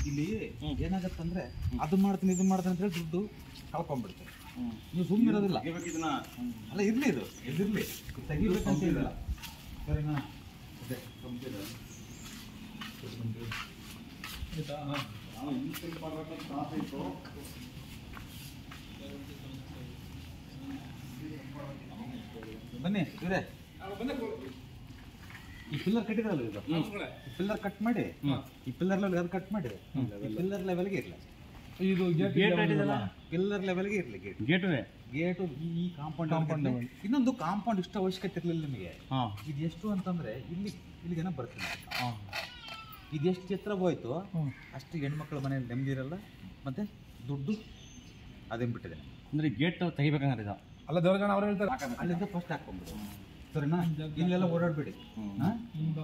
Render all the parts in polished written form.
ಇಲ್ಲಿ ಏನಾಗತ್ತಂದ್ರೆ ಅದು ಮಾಡ್ತೀನಿ ಇದು ಮಾಡ್ತೀನಿ ಅಂತ ಹೇಳಿ ದುಡ್ಡು ಕಳ್ಕೊಂಡ್ಬಿಡ್ತಾರೆ. ನೀವು ಸುಮ್ಮನೆ ಇರೋದಿಲ್ಲ. ಅಲ್ಲ ಇರ್ಲಿ, ಇದು ಎದಿರ್ಲಿ ತೆಗಿಬೇಕಂತ ಇಲ್ಲ. ಸರಿನಾ? ಅದೇ ಬನ್ನಿ ಇವರೇ, ಈ ಪಿಲ್ಲರ್ ಕಟ್ಟಿದ್ರಲ್ಲ, ಇದು ಪಿಲ್ಲರ್ ಕಟ್ ಮಾಡಿ, ಈ ಪಿಲ್ಲರ್ ಲೆವೆಲ್ ಕಟ್ ಮಾಡಿ, ಪಿಲ್ಲರ್ ಲೆವೆಲ್ಗೆ ಇರಲಿ. ಇದು ಪಿಲ್ಲರ್ ಲೆವೆಲ್ಗೆ ಇರಲಿ ಗೇಟು. ಈ ಕಾಂಪೌಂಡ್ ಇನ್ನೊಂದು ಕಾಂಪೌಂಡ್ ಇಷ್ಟು ಅವಶ್ಯಕತೆ ಇರಲಿಲ್ಲ ನಿಮಗೆ. ಇದು ಎಷ್ಟು ಅಂತಂದ್ರೆ ಇಲ್ಲಿಗೆನ ಬರ್ತೀನಿ. ಇದು ಎಷ್ಟು ಎತ್ತರ ಹೋಯ್ತು ಅಷ್ಟು ಹೆಣ್ಮಕ್ಳ ಮನೆಯಲ್ಲಿ ನೆಮ್ಮದಿ ಇರಲ್ಲ, ಮತ್ತೆ ದುಡ್ಡು ಅದೇನು ಬಿಟ್ಟಿದೆ ಅಂದ್ರೆ ಗೇಟ್ ತೆಗಿಬೇಕಂದ್ರೆ ಅಲ್ಲ ದೇವರಜನ ಅವ್ರು ಹೇಳ್ತಾರೆ ಅಲ್ಲಿಂದ ಫಸ್ಟ್ ಹಾಕೊಂಡ್ಬಿಡು. ಸರಿನಾ? ಇಲ್ಲೆಲ್ಲ ಓಡಾಡ್ಬೇಡಿ.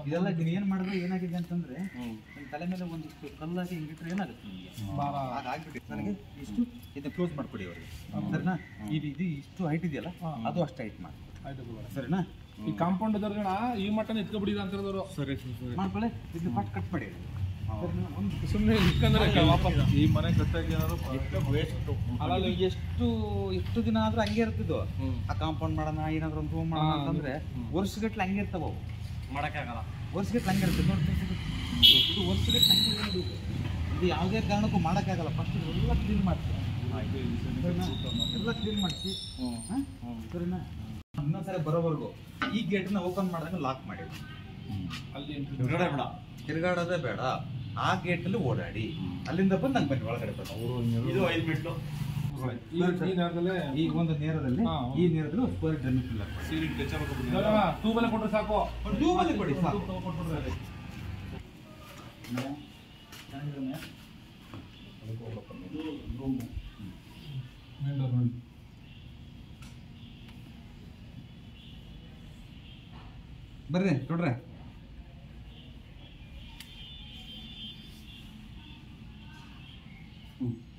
ಇದೆಲ್ಲ ನೀವು ಏನು ಮಾಡಿದ್ರೆ ಏನಾಗಿದೆ ಅಂತಂದ್ರೆ ನಿಮ್ಮ ತಲೆ ಮೇಲೆ ಒಂದಿಷ್ಟು ಕಲ್ಲಾಗಿ ಹಿಂಗಿಟ್ರೆ ಏನಾಗುತ್ತೆ ನಿಮಗೆ ಆಗ್ಬಿಟ್ಟು ನನಗೆ ಇಷ್ಟು ಇದನ್ನ ಕ್ಲೋಸ್ ಮಾಡ್ಕೊಡಿ ಅವ್ರಿಗೆ. ಸರಿನಾ? ಇದು ಇಷ್ಟು ಹೈಟ್ ಇದೆಯಲ್ಲ ಅದು ಅಷ್ಟು ಹೈಟ್ ಮಾಡಿ. ಸರಿನಾ? ಈ ಕಾಂಪೌಂಡ್ ದರ್ಜನ ಈ ಮಟ್ಟನ ಎತ್ಕೊಬಿಡಿದ ಅಂತ ಹೇಳಿದ್ರು. ಸರಿ ಮಾಡ್ಕೊಳ್ಳಿ. ಇದನ್ನ ಫಸ್ಟ್ ಕಟ್ ಮಾಡಿ. ಸುಮ್ಮನೆ ಈ ಮನೆ ಕಟ್ಟಾಗಿ ಅಲ್ಲ ಎಷ್ಟು ದಿನ ಆದ್ರೂ ಹಂಗೆ ಇರ್ತಿದ್ವು. ಆ ಕಾಂಪೌಂಡ್ ಮಾಡೋಣ ಏನಾದ್ರು ಒಂದು ರೂಮ್ ಮಾಡೋಣ ಅಂತಂದ್ರೆ ವರ್ಷಗಟ್ಲೆ ಹಂಗೆ ಇರ್ತಾವ ಅವು. ಮಾಡಕ್ಕಾಗಲ್ಲ. ವರ್ಷಗಟ್ಲೆ ಹಂಗೆ ಇರ್ತದೆ ನೋಡಿ. ಇದು ವರ್ಷಗಟ್ಲೆ ಹಂಗೆ ಇರೋದು. ಇದು ಯಾವುದೇ ಕಾರಣಕ್ಕೂ ಮಾಡೋಕ್ಕಾಗಲ್ಲ. ಫಸ್ಟ್ ಎಲ್ಲ ಕ್ಲೀನ್ ಮಾಡ್ತೀವಿ, ಎಲ್ಲ ಕ್ಲೀನ್ ಮಾಡಿಸಿ. ಸರಿನಾ? ಇನ್ನೊಂದ್ಸರಿ ಬರೋವರೆಗೂ ಈ ಗೇಟನ್ನ ಓಪನ್ ಮಾಡಿದಾಗ ಲಾಕ್ ಮಾಡಿ. ಅಲ್ಲಿ ತಿರುಗಾಡೋದೇ ಬೇಡ. ಆ ಗೇಟಲ್ಲಿ ಓಡಾಡಿ ಅಲ್ಲಿಂದ ಬಂದು ನಂಗೆ ಬನ್ನಿ ಒಳಗಡೆ ಬನ್ನಿ. ಇದು 5 ಮೆಟ್ಲು. ಈ ಒಂದು ನೇರದಲ್ಲಿ ಈ ನೇರದಲ್ಲಿ ಸ್ಕ್ವೇರ್ ಡ್ರಮ್ ಟ್ಯೂಬಲ್ಲೇ ಕೊಟ್ಟರೆ ಸಾಕು. ಟ್ಯೂಬಲ್ಲಿ ಕೊಡಿ ಸಾಕು. ಬರ್ರಿ ನೋಡ್ರೆ.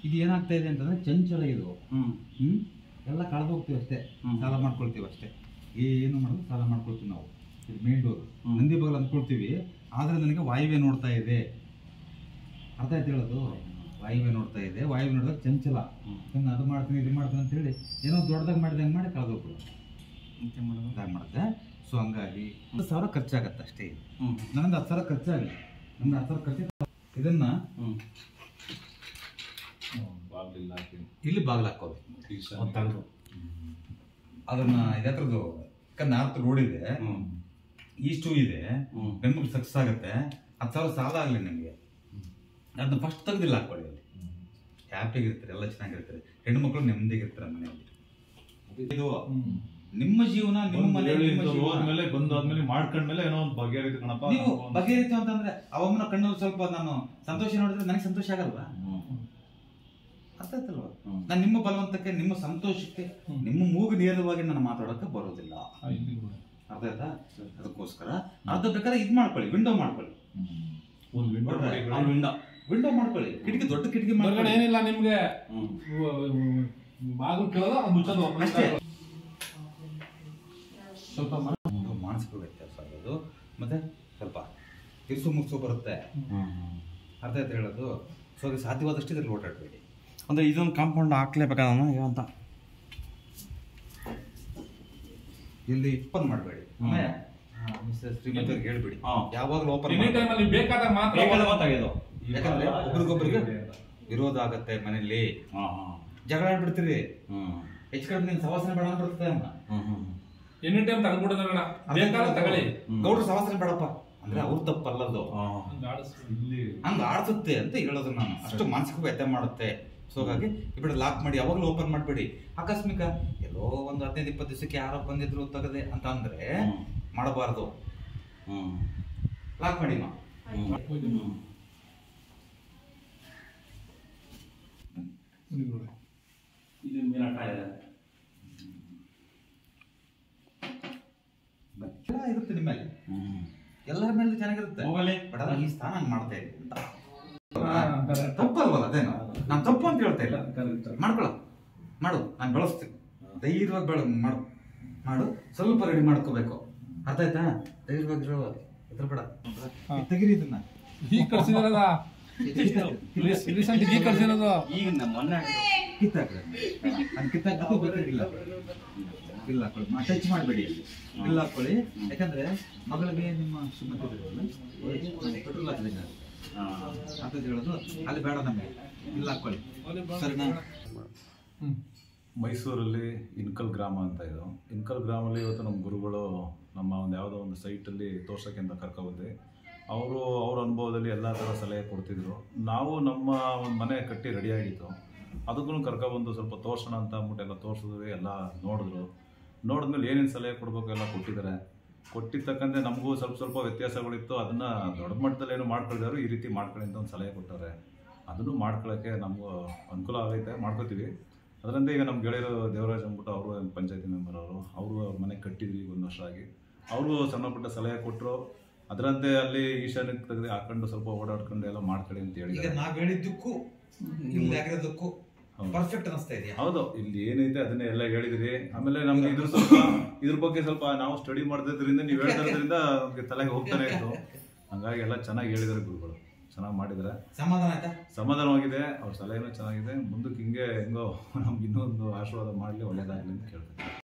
ಇದು ಏನಾಗ್ತಾ ಇದೆ ಅಂತಂದ್ರೆ ಚಂಚಲ ಇದು. ಎಲ್ಲ ಕಳೆದು ಹೋಗ್ತೀವಿ ಅಷ್ಟೇ, ಸಾಲ ಮಾಡ್ಕೊಳ್ತೀವಿ ಅಷ್ಟೇ. ಏನು ಮಾಡೋದು ಸಾಲ ಮಾಡ್ಕೊಳ್ತೀವಿ ನಾವು. ಇದು ಮೇನ್ ಡೋರ್ ನಂದಿ ಬಗಲ್ ಅಂದ್ಕೊಳ್ತೀವಿ, ಆದ್ರೆ ನನಗೆ ವಾಯುವೆ ನೋಡ್ತಾ ಇದೆ. ಅರ್ಥ ಆಯ್ತು ಹೇಳೋದು? ವಾಯುವೆ ನೋಡ್ತಾ ಇದೆ. ವಾಯುವೆ ನೋಡಿದಾಗ ಚಂಚಲ. ಅದು ಮಾಡ್ತೀನಿ ಇದು ಮಾಡ್ತೀನಿ ಅಂತ ಹೇಳಿ ಏನೋ ದೊಡ್ಡದಾಗಿ ಮಾಡಿದಂಗೆ ಮಾಡಿ ಕಳೆದೋಗ್ಬಿಡು ಮಾಡುತ್ತೆ. ಸೊ ಹಂಗಾಗಿ 10,000 ಖರ್ಚಾಗತ್ತೆ ಅಷ್ಟೇ. ನನಗೆ 10,000 ಖರ್ಚಾಗಲಿ. ನಮ್ಗೆ 10,000 ಖರ್ಚು. ಇದನ್ನ ಇಲ್ಲಿ ಬಾಗಿಲು ಹಾಕೋಬೇಕು. ಅದನ್ನ ಇದರದ್ದು ನಾರ್ತ್ ರೋಡ್ ಇದೆ, ಈಸ್ಟು ಇದೆ, ಗಂಡು ಸಕ್ಸಸ್ ಆಗುತ್ತೆ. 10,000 ಸಾಲ ಆಗಲಿ ನಿಮಗೆ. ಅದನ್ನ ಫಸ್ಟ್ ತೆಗೆದಿಲ್ಲ ಹಾಕೊಳ್ಳಿ. ಅಲ್ಲಿ ಹ್ಯಾಪಿಯಾಗಿರ್ತಾರೆ, ಎಲ್ಲ ಚೆನ್ನಾಗಿರ್ತಾರೆ, ಹೆಣ್ಮಕ್ಳು ನೆಮ್ಮದಿಗಿರ್ತಾರೆ ಮನೆಯಲ್ಲಿ. ಇದು ನಿಮ್ಮ ಜೀವನ, ನಿಮ್ಮ ಮನೆ ಹೋದ್ಮೇಲೆ ಬಂದಾದ್ಮೇಲೆ ಮಾಡ್ಕೊಂಡ್ಮೇಲೆ ಏನೋ ಒಂದು ಬಗೆಹರಿತು ಕಣಪ್ಪ. ನೀವು ಬಗೆಹರಿತು ಅಂತಂದ್ರೆ ಅವಮ್ಮನ ಕಣ್ಣಲ್ಲಿ ಸ್ವಲ್ಪ ನಾನು ಸಂತೋಷ ನೋಡಿದ್ರೆ ನನಗೆ ಸಂತೋಷ ಆಗಲ್ವಾ? ಅರ್ಥ ಆಯ್ತಲ್ವಾ? ನಾನು ನಿಮ್ಮ ಬಲವಂತಕ್ಕೆ, ನಿಮ್ಮ ಸಂತೋಷಕ್ಕೆ, ನಿಮ್ಮ ಮೂಗು ನೇರವಾಗಿ ನಾನು ಮಾತಾಡೋಕೆ ಬರೋದಿಲ್ಲ. ಅರ್ಥ ಆಯ್ತಾ? ಅದಕ್ಕೋಸ್ಕರ ಅರ್ಧ ಬೇಕಾದ್ರೆ ಇದು ಮಾಡ್ಕೊಳ್ಳಿ, ವಿಂಡೋ ಮಾಡ್ಕೊಳ್ಳಿ. ವಿಂಡೋ ಮಾಡ್ಕೊಳ್ಳಿ, ಕಿಟಕಿ, ದೊಡ್ಡ ಕಿಟಕಿ ಮಾಡ್ಕೊಳ್ಳಿ. ಏನಿಲ್ಲ ನಿಮ್ಗೆ ಬಾಗಿಲು ಕೇಳೋದು ಮುಚ್ಚೋದು ಅಷ್ಟೇ. ಸ್ವಲ್ಪ ಮಾನಸಿಕ ವ್ಯತ್ಯಾಸ ಆಗೋದು, ಮತ್ತೆ ಸ್ವಲ್ಪ ತಿರ್ಸು ಮುಗಿಸು ಬರುತ್ತೆ. ಅರ್ಥ ಆಯ್ತು ಹೇಳೋದು? ಸೊ ಸಾಧ್ಯವಾದಷ್ಟು ಇದ್ರಲ್ಲಿ ಓಡಾಡಬೇಡಿ. ಅಂದ್ರೆ ಇದೊಂದು ಕಾಂಪೌಂಡ್ ಹಾಕ್ಲೇಬೇಕಾದ ಅಂತ ಇಲ್ಲಿ ಓಪನ್ ಮಾಡಬೇಡಿ. ಶ್ರೀಮಂತರಿಗೆ ಹೇಳ್ಬಿಡಿ ಯಾವಾಗಲೂ ಓಪನ್. ಬೇಕಾದಾಗ ಮಾತ್ರ ಯಾಕಂದ್ರೆ ಒಬ್ರಿಗೊಬ್ರಿಗೆ ವಿರೋಧ ಆಗತ್ತೆ ಮನೇಲಿ, ಜಗಳ ಆಡ್ಬಿಡ್ತೀರಿ. ಹೆಚ್ಚು ಕಡಿಮೆ ನೀನು ಸವಾಸನೆ ಬೇಡ ಬರ್ತದೆ. ಎನಿ ಟೈಮ್ ತಗೊಂಡ್ಬಿಡೋಣ, ಬೇಕಾದ್ರೆ ತಗೊಳ್ಳಿ. ಗೌಡ್ರು ಸವಾಸನೆ ಬೇಡಪ್ಪ ಅಂದ್ರೆ ಅವ್ರು ತಪ್ಪಲ್ಲದು, ಹಂಗ ಆಡ್ಸುತ್ತೆ ಅಂತ ಹೇಳೋದು ನಾನು. ಅಷ್ಟು ಮಾನಸಿಕ ವ್ಯತ್ಯಾಸ ಮಾಡುತ್ತೆ. ಸೊ ಹಾಗಾಗಿ ಇಬ್ಬರು ಲಾಕ್ ಮಾಡಿ ಯಾವಾಗಲೂ ಓಪನ್ ಮಾಡಬೇಡಿ. ಆಕಸ್ಮಿಕ ಎಲ್ಲೋ ಒಂದು 15-20 ದಿವಸಕ್ಕೆ ಯಾರೋ ಬಂದಿದ್ರು ತಗದೆ ಅಂತ ಅಂದ್ರೆ ಮಾಡಬಾರ್ದು. ಲಾಕ್ ಮಾಡಿ ನಾವು. ಇರುತ್ತೆ ನಿಮ್ಮ ಮೇಲೆ, ಎಲ್ಲರ ಮೇಲೆ ಚೆನ್ನಾಗಿರುತ್ತೆ. ಬಟ್ ಅಲ್ಲ ಈ ಸ್ಥಾನ ಹಂಗೆ ಮಾಡ್ತಾ ಇದ್ದೀನಿ ಅಂತ ತಪ್ಪಲ್ವಲ್ಲ? ಅದೇನು ನಾನು ತಪ್ಪು ಅಂತ ಹೇಳ್ತಾ ಇಲ್ಲ. ಮಾಡ್ಕೊಳ ಮಾಡು, ನಾನು ಬೆಳೆಸ್ತೀನಿ. ಧೈರ್ಯವಾಗಿ ಮಾಡು. ಮಾಡು, ಸ್ವಲ್ಪ ರೆಡಿ ಮಾಡ್ಕೋಬೇಕು. ಅರ್ಥ ಆಯ್ತಾ? ತೆಗಿರ್ಬೇಕಿರೋ ಎದ್ರ ಬೇಡ, ತೆಗಿರಿ ಇದನ್ನ. ಈಗ ಕಳ್ಸಿದಾರಲ್ಲ ರೀಸೆಂಟ್ ಈಗ ಕಳ್ಸಿರೋದು. ಈಗ ನಮ್ಮ ಮೊನ್ನೆ ಕಿತ್ತಾಕ್ರೆ ಅದು ಕಿತ್ತಾಕಕ್ಕೂ ಬೇಕಾಗಿಲ್ಲ. ಇಲ್ಲ ಹಾಕೊಳ್ಳಿ, ಟಚ್ ಮಾಡಬೇಡಿ, ಇಲ್ಲ ಹಾಕೊಳ್ಳಿ. ಯಾಕಂದ್ರೆ ಮಗಳಿಗೆ ನಿಮ್ಮ ಶ್ರೀಮತಿ ಪೆಟ್ರೋಲ್ ಹಾಕಿದಂಗೆ ಅಂತ ಹೇಳೋದು ಅಲ್ಲಿ ಬೇಡ ನಮಗೆ. ಇಲ್ಲ ಹಾಕೊಳ್ಳಿ, ಸರಿನಾ? ಮೈಸೂರಲ್ಲಿ ಇನ್ಕಲ್ ಗ್ರಾಮ ಅಂತ ಇದು. ಇನ್ಕಲ್ ಗ್ರಾಮಲ್ಲಿ ಇವತ್ತು ನಮ್ಮ ಗುರುಗಳು ನಮ್ಮ ಒಂದು ಯಾವುದೋ ಒಂದು ಸೈಟಲ್ಲಿ ತೋರ್ಸೋಕ್ಕೆ ಅಂತ ಕರ್ಕೊಬಂದ್ವಿ. ಅವ್ರ ಅನುಭವದಲ್ಲಿ ಎಲ್ಲ ಥರ ಸಲಹೆ ಕೊಡ್ತಿದ್ರು. ನಾವು ನಮ್ಮ ಒಂದು ಮನೆ ಕಟ್ಟಿ ರೆಡಿಯಾಗಿತ್ತು, ಅದಕ್ಕೂ ಕರ್ಕೊಬಂದು ಸ್ವಲ್ಪ ತೋರ್ಸೋಣ ಅಂತ ಅಂದ್ಬಿಟ್ಟು ಎಲ್ಲ ತೋರಿಸಿದ್ವಿ. ಎಲ್ಲ ನೋಡಿದ್ಮೇಲೆ ಏನೇನು ಸಲಹೆ ಕೊಡಬೇಕು ಎಲ್ಲ ಕೊಟ್ಟಿದ್ದಾರೆ. ಕೊಟ್ಟಿದ್ದ ತಕ್ಕಂತೆ ನಮಗೂ ಸ್ವಲ್ಪ ವ್ಯತ್ಯಾಸಗಳಿತ್ತು. ಅದನ್ನು ದೊಡ್ಡ ಮಟ್ಟದಲ್ಲಿ ಏನು ಮಾಡ್ಕೊಳಿದಾರು, ಈ ರೀತಿ ಮಾಡ್ಕೊಳ್ಳಿ ಅಂತ ಒಂದು ಸಲಹೆ ಕೊಟ್ಟಾರೆ. ಅದನ್ನು ಮಾಡ್ಕೊಳ್ಳೋಕ್ಕೆ ನಮಗೂ ಅನುಕೂಲ ಆಗೈತೆ, ಮಾಡ್ಕೋತೀವಿ. ಅದರಿಂದ ಈಗ ನಮ್ಮ ಗೆಳೆಯರು ದೇವರಾಜ್ ಅಂದ್ಬಿಟ್ಟು ಅವರು ಪಂಚಾಯತಿ ಮೆಂಬರ್ ಅವರು ಮನೆ ಕಟ್ಟಿದ್ವಿ ಈಗ 1 ವರ್ಷ ಆಗಿ. ಅವರು ಸಣ್ಣ ಪುಟ್ಟ ಸಲಹೆ ಕೊಟ್ಟರು. ಅದರಂತೆ ಅಲ್ಲಿ ಈಶಾನ್ಯಕ್ಕೆ ತೆಗೆದು ಹಾಕೊಂಡು ಸ್ವಲ್ಪ ಓಡಾಡ್ಕೊಂಡು ಎಲ್ಲ ಮಾಡ್ಕೊಳ್ಳಿ ಅಂತ ಹೇಳಿ. ಈಗ ನಾವ್ ಹೇಳಿದ್ದಕ್ಕೂ ಇಲ್ಲಿ ಆಗಿರೋದಕ್ಕೂ ಪರ್ಫೆಕ್ಟ್ ಅನಿಸ್ತಾ ಇದೆಯಾ? ಹೌದು, ಇಲ್ಲಿ ಏನೈತೆ ಅದನ್ನೇ ಎಲ್ಲ ಹೇಳಿದ್ರಿ. ಆಮೇಲೆ ನಮ್ಗೆ ಇದ್ರ ಬಗ್ಗೆ ಸ್ವಲ್ಪ ನಾವು ಸ್ಟಡಿ ಮಾಡ್ತಿದ್ರಿಂದ ನೀವು ಹೇಳ್ತಿರೋದ್ರಿಂದ ನಮ್ಗೆ ತಲೆಗೆ ಹೋಗ್ತಾನೆ ಇತ್ತು. ಹಂಗಾಗಿ ಎಲ್ಲ ಚೆನ್ನಾಗಿ ಹೇಳಿದಾರೆ ಗುರುಗಳು, ಚೆನ್ನಾಗಿ ಮಾಡಿದ್ದಾರೆ. ಸಮಾಧಾನ ಆಯ್ತಾ? ಸಮಾಧಾನವಾಗಿದೆ. ಅವ್ರ ಸಲಹೆನೂ ಚೆನ್ನಾಗಿದೆ. ಮುಂದಕ್ಕೆ ಹೆಂಗೋ ನಮ್ಗೆ ಇನ್ನೊಂದು ಆಶೀರ್ವಾದ ಮಾಡಲಿ, ಒಳ್ಳೇದಾಗಲಿ ಅಂತ ಕೇಳ್ತೀನಿ.